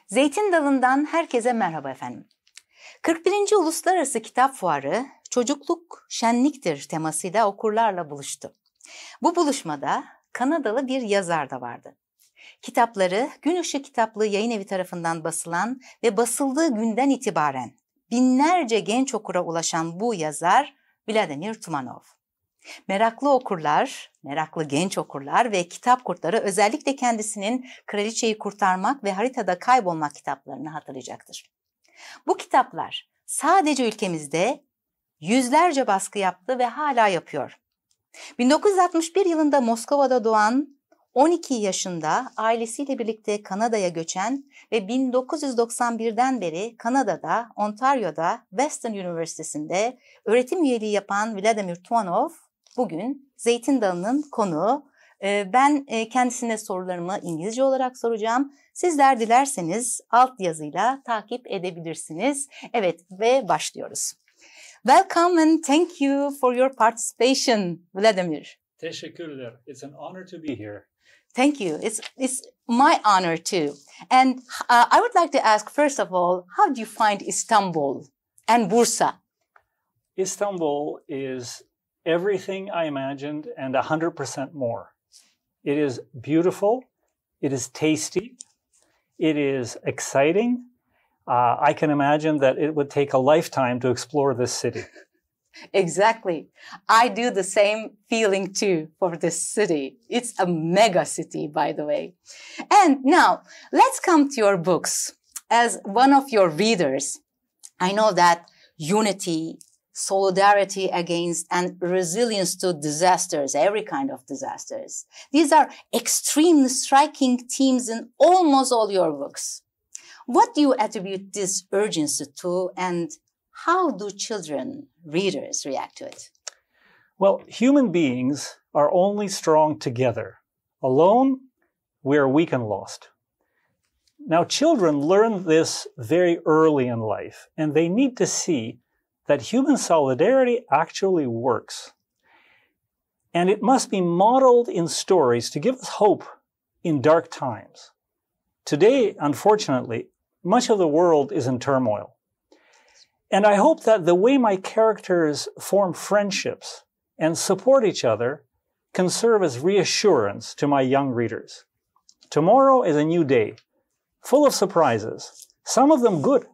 Zeytin Dalı'ndan herkese merhaba efendim. 41. Uluslararası Kitap Fuarı çocukluk şenliktir temasıyla okurlarla buluştu. Bu buluşmada Kanadalı bir yazar da vardı. Kitapları Gün Işığı Kitaplığı Yayın Evi tarafından basılan ve basıldığı günden itibaren binlerce genç okura ulaşan bu yazar Vladimir Tumanov. Meraklı okurlar, meraklı genç okurlar ve kitap kurtları özellikle kendisinin Kraliçeyi Kurtarmak ve Haritada Kaybolmak kitaplarını hatırlayacaktır. Bu kitaplar sadece ülkemizde yüzlerce baskı yaptı ve hala yapıyor. 1961 yılında Moskova'da doğan, 12 yaşında ailesiyle birlikte Kanada'ya göçen ve 1991'den beri Kanada'da, Ontario'da, Western Üniversitesi'nde öğretim üyeliği yapan Vladimir Tumanov bugün Zeytin Dalı'nın konuğu. Ben kendisine sorularımı İngilizce olarak soracağım. Sizler dilerseniz alt yazıyla takip edebilirsiniz. Evet ve başlıyoruz. Welcome and thank you for your participation, Vladimir. Teşekkürler. It's an honor to be here. Thank you. It's my honor too. And I would like to ask, first of all, how do you find Istanbul and Bursa? Istanbul is everything I imagined and 100% more. It is beautiful. It is tasty. It is exciting. I can imagine that it would take a lifetime to explore this city. Exactly. I do the same feeling too for this city. It's a mega city, by the way. And now, let's come to your books. As one of your readers, I know that unity, solidarity against, and resilience to disasters, every kind of disasters. These are extremely striking themes in almost all your books. What do you attribute this urgency to, and how do children, readers, react to it? Well, human beings are only strong together. Alone, we are weak and lost. Now, children learn this very early in life, and they need to see that human solidarity actually works. And it must be modeled in stories to give us hope in dark times. Today, unfortunately, much of the world is in turmoil. And I hope that the way my characters form friendships and support each other can serve as reassurance to my young readers. Tomorrow is a new day, full of surprises, some of them good.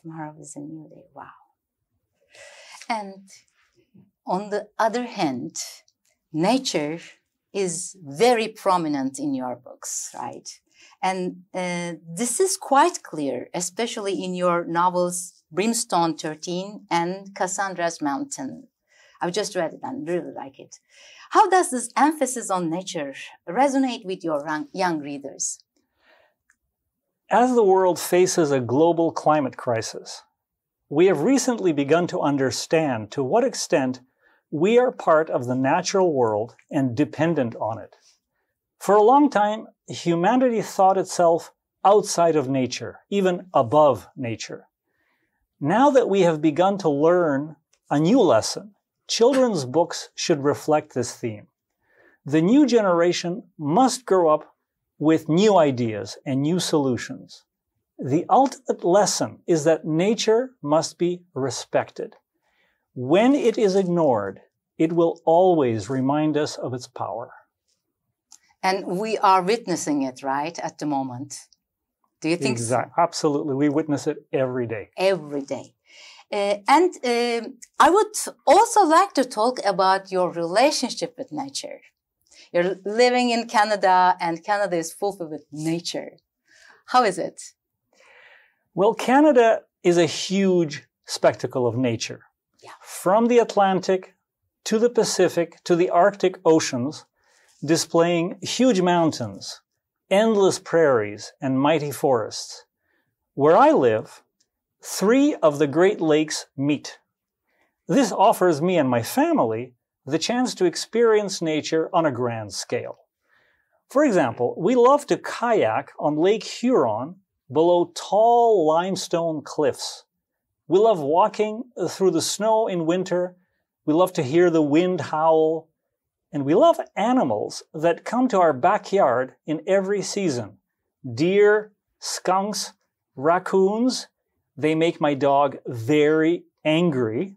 Tomorrow is a new day, wow. And on the other hand, nature is very prominent in your books, right? And this is quite clear, especially in your novels Brimstone 13 and Cassandra's Mountain. I've just read it and really like it. How does this emphasis on nature resonate with your young readers? As the world faces a global climate crisis, we have recently begun to understand to what extent we are part of the natural world and dependent on it. For a long time, humanity thought itself outside of nature, even above nature. Now that we have begun to learn a new lesson, children's books should reflect this theme. The new generation must grow up with new ideas and new solutions. The ultimate lesson is that nature must be respected. When it is ignored, it will always remind us of its power. And we are witnessing it, right, at the moment. Do you think Exactly. So? Absolutely. We witness it every day. Every day. I would also like to talk about your relationship with nature. You're living in Canada, and Canada is full with nature. How is it? Well, Canada is a huge spectacle of nature. Yeah. From the Atlantic to the Pacific to the Arctic oceans, displaying huge mountains, endless prairies, and mighty forests. Where I live, 3 of the Great Lakes meet. This offers me and my family the chance to experience nature on a grand scale. For example, we love to kayak on Lake Huron below tall limestone cliffs. We love walking through the snow in winter. We love to hear the wind howl. And we love animals that come to our backyard in every season, deer, skunks, raccoons. They make my dog very angry.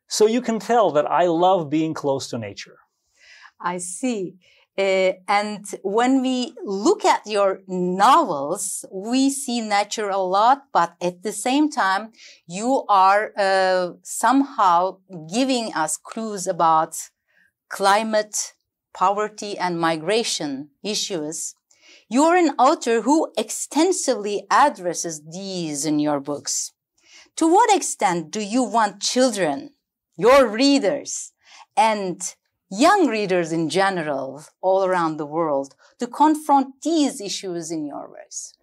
So you can tell that I love being close to nature. I see. And when we look at your novels, we see nature a lot, but at the same time, you are somehow giving us clues about climate, poverty, and migration issues. You're an author who extensively addresses these in your books. To what extent do you want children, your readers, and young readers in general, all around the world, to confront these issues in your works?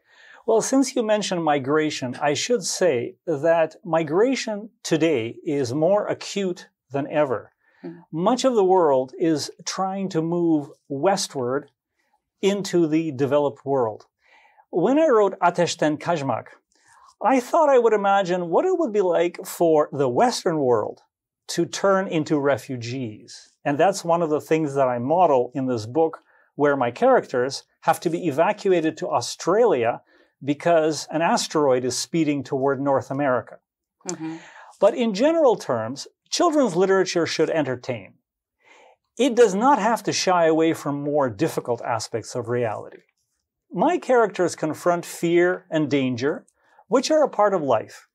Well, since you mentioned migration, I should say that migration today is more acute than ever. Much of the world is trying to move westward into the developed world. When I wrote Ateşten Kaçmak, I thought I would imagine what it would be like for the Western world to turn into refugees. And that's one of the things that I model in this book, where my characters have to be evacuated to Australia because an asteroid is speeding toward North America. But in general terms, children's literature should entertain. It does not have to shy away from more difficult aspects of reality. My characters confront fear and danger, which are a part of life,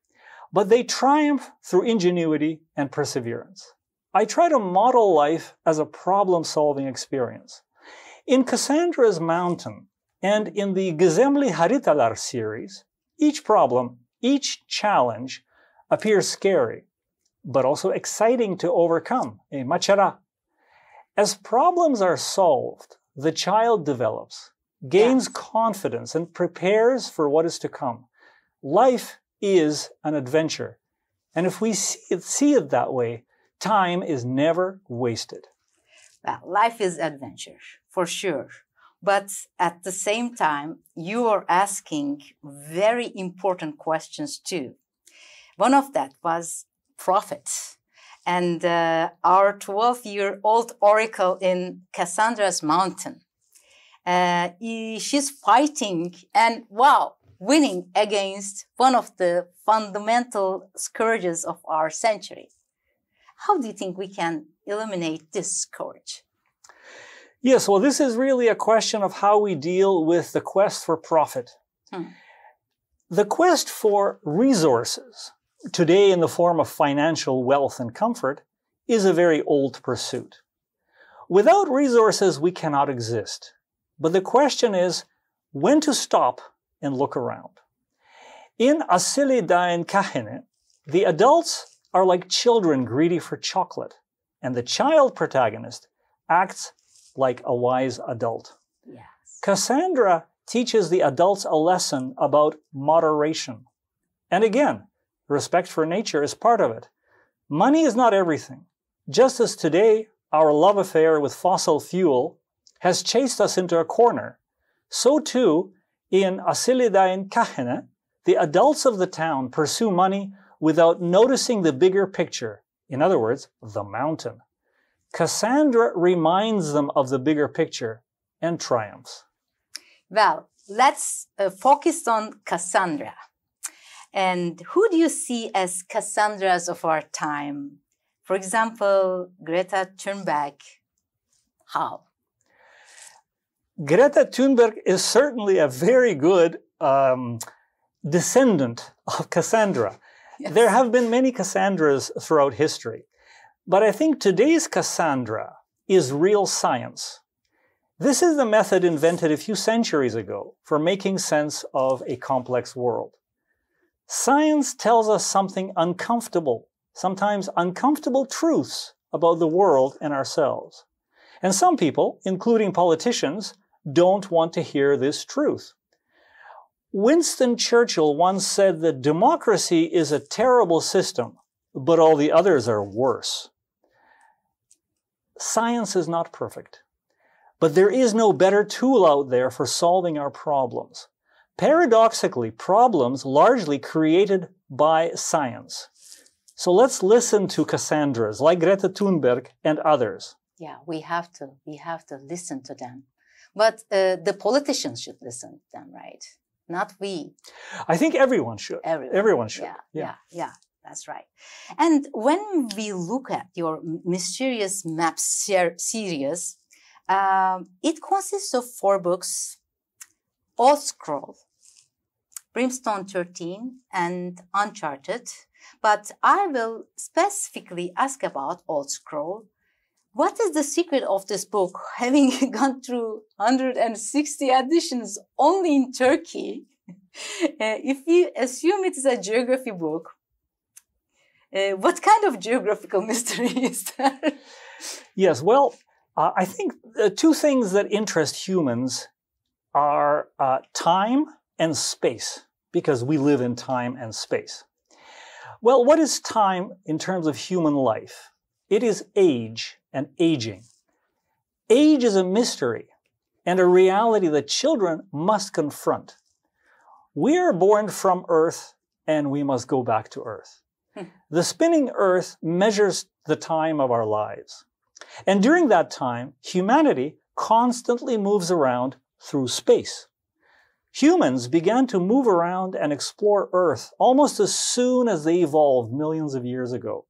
but they triumph through ingenuity and perseverance. I try to model life as a problem-solving experience. In Cassandra's Mountain and in the Gizemli Haritalar series, each problem, each challenge appears scary, but also exciting to overcome, a macera. As problems are solved, the child develops, gains confidence, and prepares for what is to come. Life is an adventure. And if we see it that way, time is never wasted. Well, life is adventure, for sure. But at the same time, you are asking very important questions too. One of that was profit. And our 12-year-old oracle in Cassandra's Mountain, she's fighting and, wow, winning against one of the fundamental scourges of our century. How do you think we can eliminate this scourge? Yes, well, this is really a question of how we deal with the quest for profit. The quest for resources, today in the form of financial wealth and comfort, is a very old pursuit. Without resources, we cannot exist. But the question is when to stop and look around. In Asili Dain Kahine, the adults are like children greedy for chocolate, and the child protagonist acts like a wise adult. Yes. Cassandra teaches the adults a lesson about moderation. And again, respect for nature is part of it. Money is not everything. Just as today, our love affair with fossil fuel has chased us into a corner, so too, in Asilidain Kahine, the adults of the town pursue money without noticing the bigger picture, in other words, the mountain. Cassandra reminds them of the bigger picture and triumphs. Well, let's focus on Cassandra. And who do you see as Cassandras of our time? For example, Greta Thunberg. How? Greta Thunberg is certainly a very good descendant of Cassandra. Yes. There have been many Cassandras throughout history, but I think today's Cassandra is real science. This is the method invented a few centuries ago for making sense of a complex world. Science tells us something uncomfortable, sometimes uncomfortable truths about the world and ourselves. And some people, including politicians, don't want to hear this truth. Winston Churchill once said that democracy is a terrible system, but all the others are worse. Science is not perfect, but there is no better tool out there for solving our problems. Paradoxically, problems largely created by science. So let's listen to Cassandras like Greta Thunberg and others. Yeah, we have to listen to them. But the politicians should listen to them, right? Not we. I think everyone should. Everyone should. Yeah, that's right. And when we look at your Mysterious Maps series, it consists of 4 books, Old Scroll, Brimstone 13, and Uncharted. But I will specifically ask about Old Scroll. What is the secret of this book, having gone through 160 editions only in Turkey? If you assume it is a geography book, what kind of geographical mystery is there? Yes, well, I think the 2 things that interest humans are time and space, because we live in time and space. Well, what is time in terms of human life? It is age and aging. Age is a mystery and a reality that children must confront. We are born from Earth and we must go back to Earth. The spinning Earth measures the time of our lives. And during that time, humanity constantly moves around through space. Humans began to move around and explore Earth almost as soon as they evolved millions of years ago.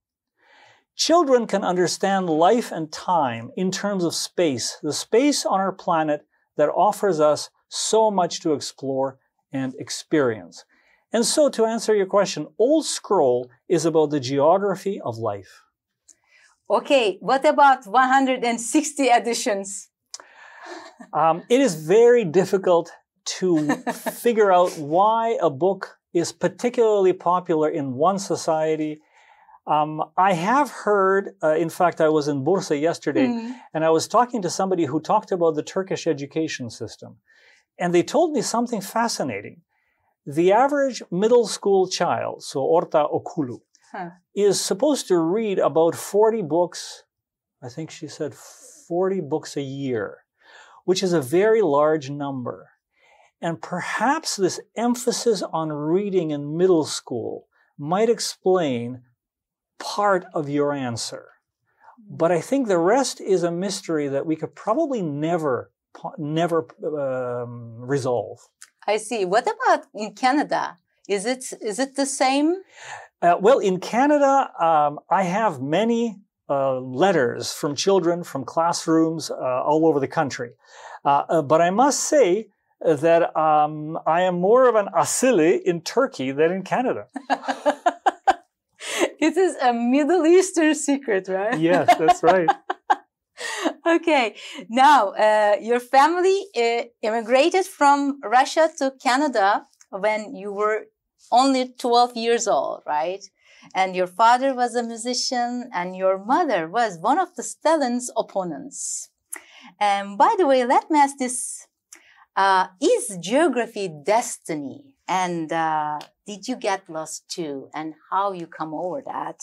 Children can understand life and time in terms of space, the space on our planet that offers us so much to explore and experience. And so, to answer your question, Old Scroll is about the geography of life. Okay, what about 160 editions? It is very difficult to figure out why a book is particularly popular in one society. I have heard, in fact, I was in Bursa yesterday, and I was talking to somebody who talked about the Turkish education system. And they told me something fascinating. The average middle school child, so orta okulu, is supposed to read about 40 books, I think she said 40 books a year, which is a very large number. And perhaps this emphasis on reading in middle school might explain part of your answer. But I think the rest is a mystery that we could probably never resolve. I see. What about in Canada? Is it the same? Well, in Canada, I have many letters from children from classrooms all over the country. But I must say that I am more of an asili in Turkey than in Canada. It is a Middle Eastern secret, right? Yes, that's right. Okay. Now, your family immigrated from Russia to Canada when you were only 12 years old, right? And your father was a musician and your mother was one of the Stalin's opponents. And by the way, let me ask this. Is geography destiny? And did you get lost too? And how you come over that?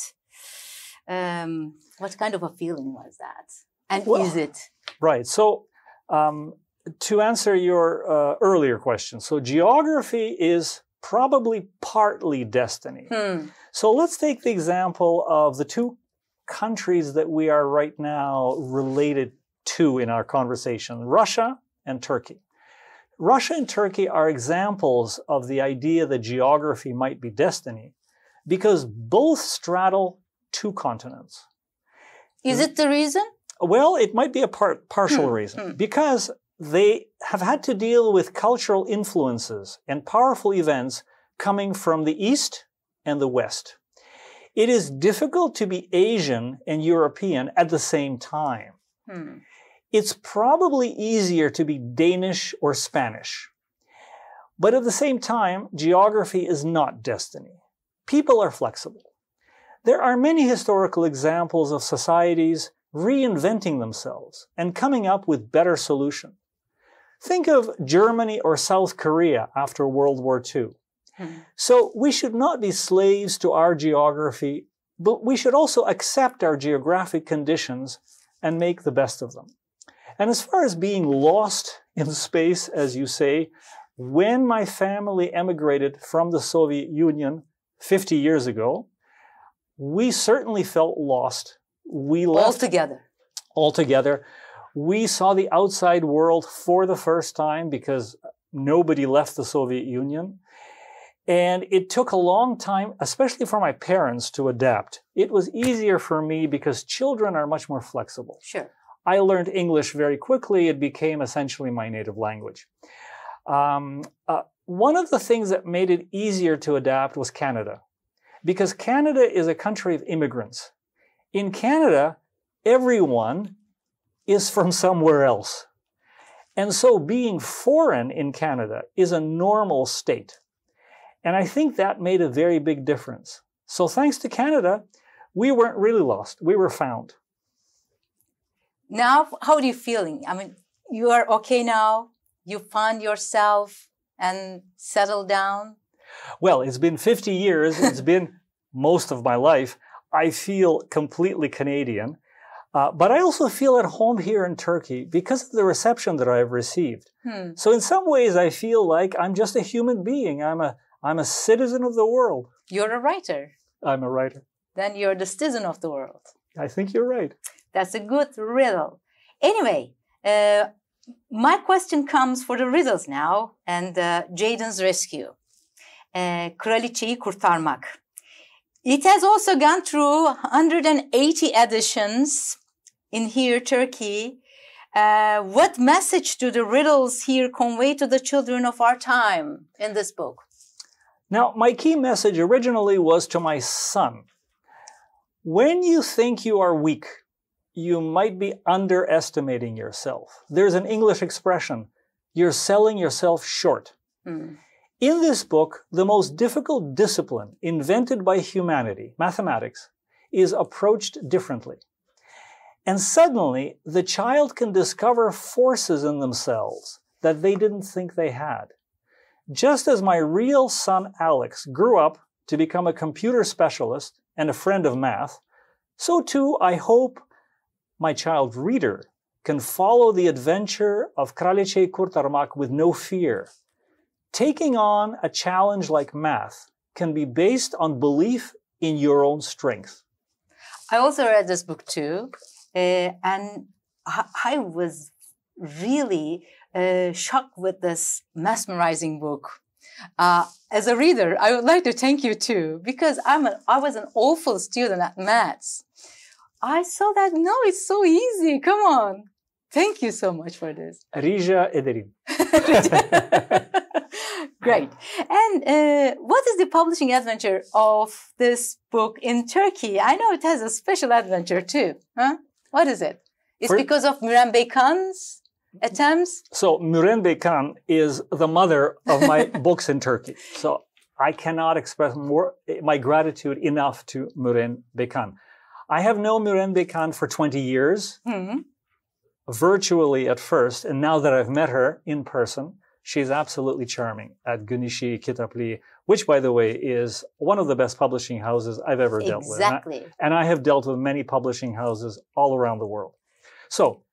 What kind of a feeling was that? And well, is it? Right. So to answer your earlier question, so geography is probably partly destiny. So let's take the example of the 2 countries that we are right now related to in our conversation, Russia and Turkey. Russia and Turkey are examples of the idea that geography might be destiny because both straddle 2 continents. Is it the reason? Well, it might be a partial reason because they have had to deal with cultural influences and powerful events coming from the East and the West. It is difficult to be Asian and European at the same time. It's probably easier to be Danish or Spanish. But at the same time, geography is not destiny. People are flexible. There are many historical examples of societies reinventing themselves and coming up with better solutions. Think of Germany or South Korea after World War II. So we should not be slaves to our geography, but we should also accept our geographic conditions and make the best of them. And as far as being lost in space, as you say, when my family emigrated from the Soviet Union 50 years ago, we certainly felt lost. We left altogether. Altogether. We saw the outside world for the first time because nobody left the Soviet Union. And it took a long time, especially for my parents, to adapt. It was easier for me because children are much more flexible. Sure. I learned English very quickly. It became essentially my native language. One of the things that made it easier to adapt was Canada, because Canada is a country of immigrants. In Canada, everyone is from somewhere else. And so being foreign in Canada is a normal state. And I think that made a very big difference. So thanks to Canada, we weren't really lost. We were found. Now, how are you feeling? I mean, you are okay now? You found yourself and settled down? Well, it's been 50 years. It's been most of my life. I feel completely Canadian. But I also feel at home here in Turkey because of the reception that I've received. So in some ways, I feel like I'm just a human being. I'm a citizen of the world. You're a writer. I'm a writer. Then you're the citizen of the world. I think you're right. That's a good riddle. Anyway, my question comes for the riddles now and Jaden's rescue. Kraliçeyi kurtarmak. It has also gone through 180 editions in here, Turkey. What message do the riddles here convey to the children of our time in this book? Now, my key message originally was to my son. When you think you are weak, you might be underestimating yourself. There's an English expression, you're selling yourself short. In this book, the most difficult discipline invented by humanity, mathematics, is approached differently. And suddenly, the child can discover forces in themselves that they didn't think they had. Just as my real son Alex grew up to become a computer specialist and a friend of math, so too I hope my child reader can follow the adventure of Kraliçeyi kurtarmak with no fear. Taking on a challenge like math can be based on belief in your own strength. I also read this book too, and I was really shocked with this mesmerizing book. As a reader, I would like to thank you too, because I was an awful student at maths. I saw that, no, it's so easy, come on. Thank you so much for this. Rica ederim. Great. And what is the publishing adventure of this book in Turkey? I know it has a special adventure too. Huh? What is it? It's because of Müren Beykan's attempts? So Müren Beykan is the mother of my books in Turkey. So I cannot express my gratitude enough to Müren Beykan. I have known Müren Beykan for 20 years, virtually at first, and now that I've met her in person, she's absolutely charming at Güneşi Kitaplığı, which, by the way, is one of the best publishing houses I've ever dealt with. Exactly. And I have dealt with many publishing houses all around the world. So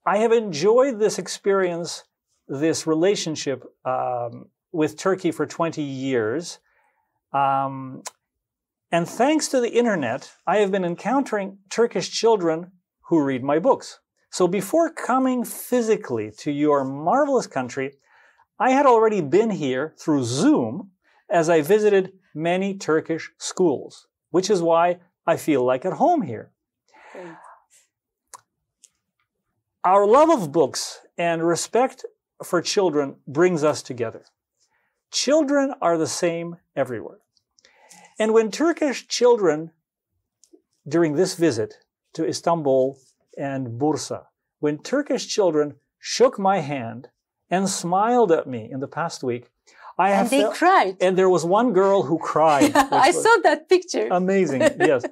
I have enjoyed this experience, this relationship with Turkey for 20 years. And thanks to the internet, I have been encountering Turkish children who read my books. So before coming physically to your marvelous country, I had already been here through Zoom as I visited many Turkish schools, which is why I feel like at home here. Great. Our love of books and respect for children brings us together. Children are the same everywhere. And when Turkish children, during this visit to Istanbul and Bursa, when Turkish children shook my hand and smiled at me in the past week, And they cried. And there was one girl who cried. I saw that picture. Amazing, yes.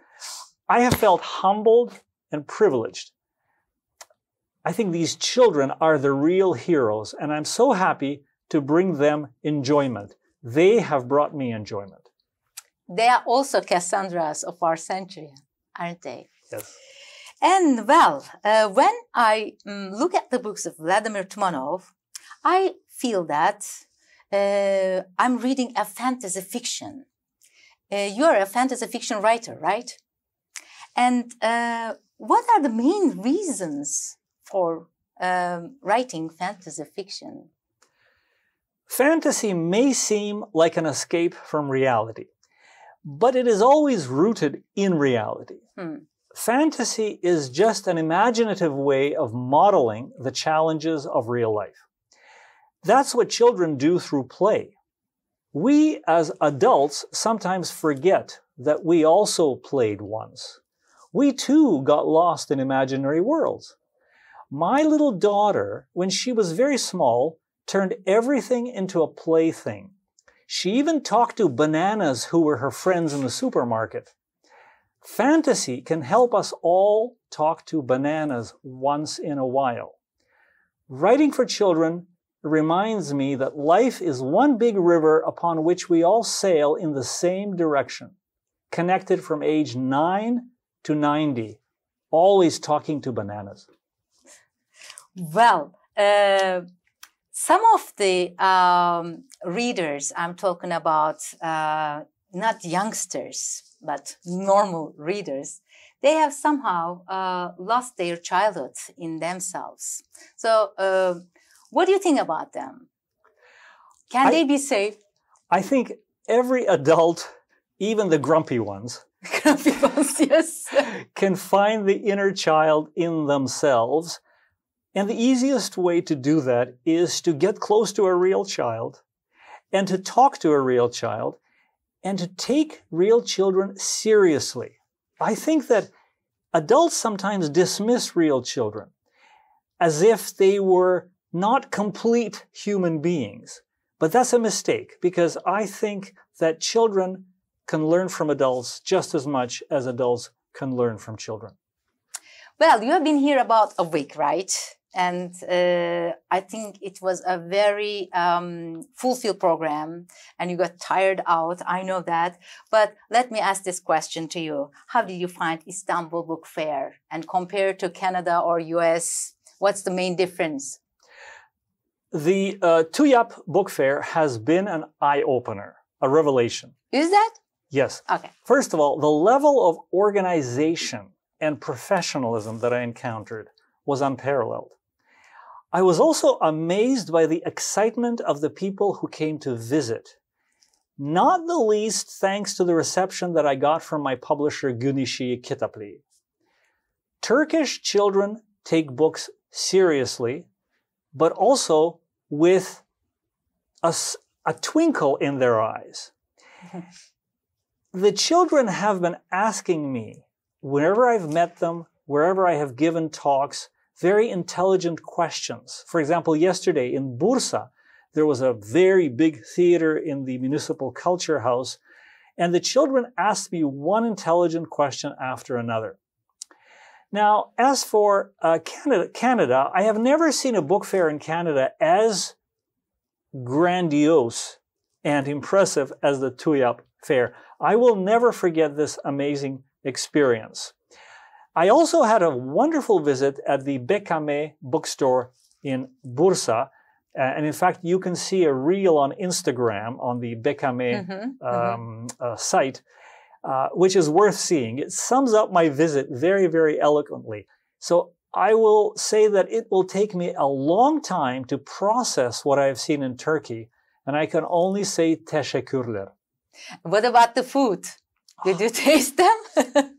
I have felt humbled and privileged. I think these children are the real heroes, and I'm so happy to bring them enjoyment. They have brought me enjoyment. They are also Cassandras of our century, aren't they? Yes. And well, when I look at the books of Vladimir Tumanov, I feel that I'm reading a fantasy fiction. You're a fantasy fiction writer, right? And what are the main reasons or writing fantasy fiction? Fantasy may seem like an escape from reality, but it is always rooted in reality. Fantasy is just an imaginative way of modeling the challenges of real life. That's what children do through play. We as adults sometimes forget that we also played once. We too got lost in imaginary worlds. My little daughter, when she was very small, turned everything into a plaything. She even talked to bananas who were her friends in the supermarket. Fantasy can help us all talk to bananas once in a while. Writing for children reminds me that life is one big river upon which we all sail in the same direction, connected from age 9 to 90, always talking to bananas. Well, some of the readers, I'm talking about not youngsters, but normal readers, they have somehow lost their childhood in themselves. So what do you think about them? Can they be saved? I think every adult, even the grumpy ones, Yes, can find the inner child in themselves. And the easiest way to do that is to get close to a real child and to talk to a real child and to take real children seriously. I think that adults sometimes dismiss real children as if they were not complete human beings. But that's a mistake, because I think that children can learn from adults just as much as adults can learn from children. Well, you have been here about a week, right? And I think it was a very fulfilled program, and you got tired out. I know that. But let me ask this question to you. How did you find Istanbul Book Fair? And compared to Canada or US, what's the main difference? The TÜYAP Book Fair has been an eye-opener, a revelation. Is that? Yes. Okay. First of all, the level of organization and professionalism that I encountered was unparalleled. I was also amazed by the excitement of the people who came to visit, not the least thanks to the reception that I got from my publisher Güneşi Kitaplığı. Turkish children take books seriously, but also with a twinkle in their eyes. The children have been asking me, whenever I've met them, wherever I have given talks, very intelligent questions. For example, yesterday in Bursa, there was a very big theater in the Municipal Culture House, and the children asked me one intelligent question after another. Now, as for Canada, I have never seen a book fair in Canada as grandiose and impressive as the TÜYAP Fair. I will never forget this amazing experience. I also had a wonderful visit at the BKM bookstore in Bursa. And in fact, you can see a reel on Instagram on the BKM site, which is worth seeing. It sums up my visit very, very eloquently. So I will say that it will take me a long time to process what I have seen in Turkey. And I can only say teşekkürler. What about the food? Did you taste them?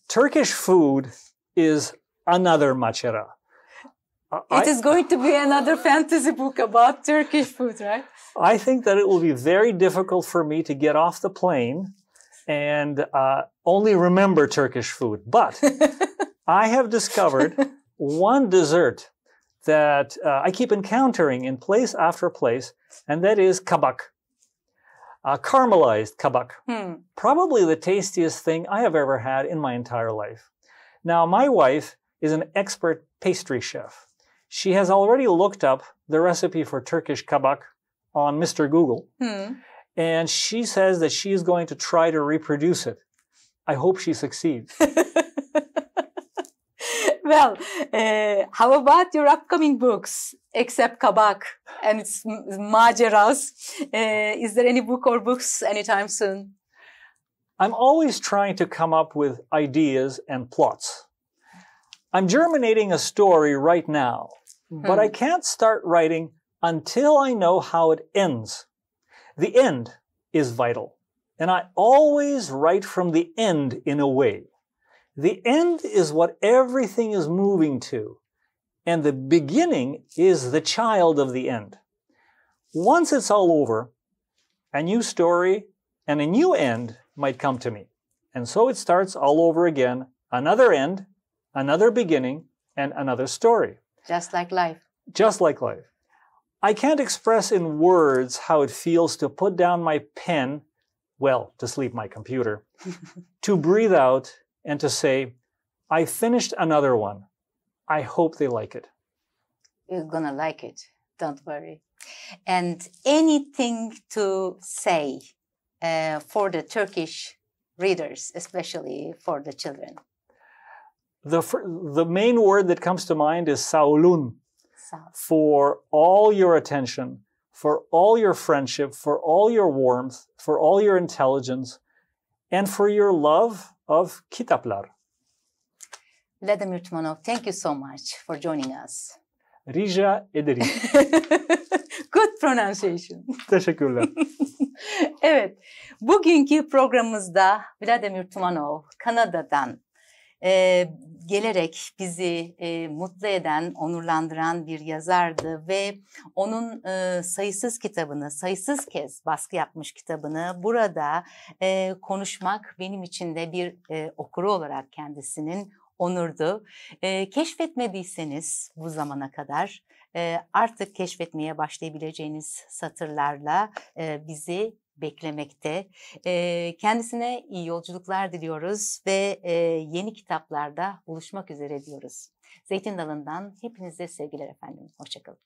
Turkish food is another macera. It is going to be another fantasy book about Turkish food, right? I think that it will be very difficult for me to get off the plane and only remember Turkish food. But I have discovered one dessert that I keep encountering in place after place, and that is kabak. Caramelized kabak. Probably the tastiest thing I have ever had in my entire life. Now, my wife is an expert pastry chef. She has already looked up the recipe for Turkish kabak on Mr. Google. And she says that she is going to try to reproduce it. I hope she succeeds. Well, how about your upcoming books, except kabak and its maceras? Is there any book or books anytime soon? I'm always trying to come up with ideas and plots. I'm germinating a story right now, but I can't start writing until I know how it ends. The end is vital, and I always write from the end in a way. The end is what everything is moving to, and the beginning is the child of the end. Once it's all over, a new story and a new end might come to me. And so it starts all over again, another end, another beginning, and another story. Just like life. Just like life. I can't express in words how it feels to put down my pen, well, to sleep my computer, to breathe out and to say, I finished another one. I hope they like it. You're gonna like it, don't worry. And anything to say for the Turkish readers, especially for the children? The main word that comes to mind is saulun. For all your attention, for all your friendship, for all your warmth, for all your intelligence, and for your love of kitaplar. Vladimir Tumanov, thank you so much for joining us. Rica ederim. Good pronunciation. Teşekkürler. Evet, bugünkü programımızda Vladimir Tumanov Kanada'dan gelerek bizi mutlu eden, onurlandıran bir yazardı ve onun sayısız kitabını, sayısız kez baskı yapmış kitabını burada konuşmak benim için de bir okuru olarak kendisinin onurdu. Keşfetmediyseniz bu zamana kadar artık keşfetmeye başlayabileceğiniz satırlarla bizi beklemekte. Kendisine iyi yolculuklar diliyoruz ve yeni kitaplarda buluşmak üzere diyoruz. Zeytin Dalı'ndan hepinize sevgiler efendim. Hoşça kalın.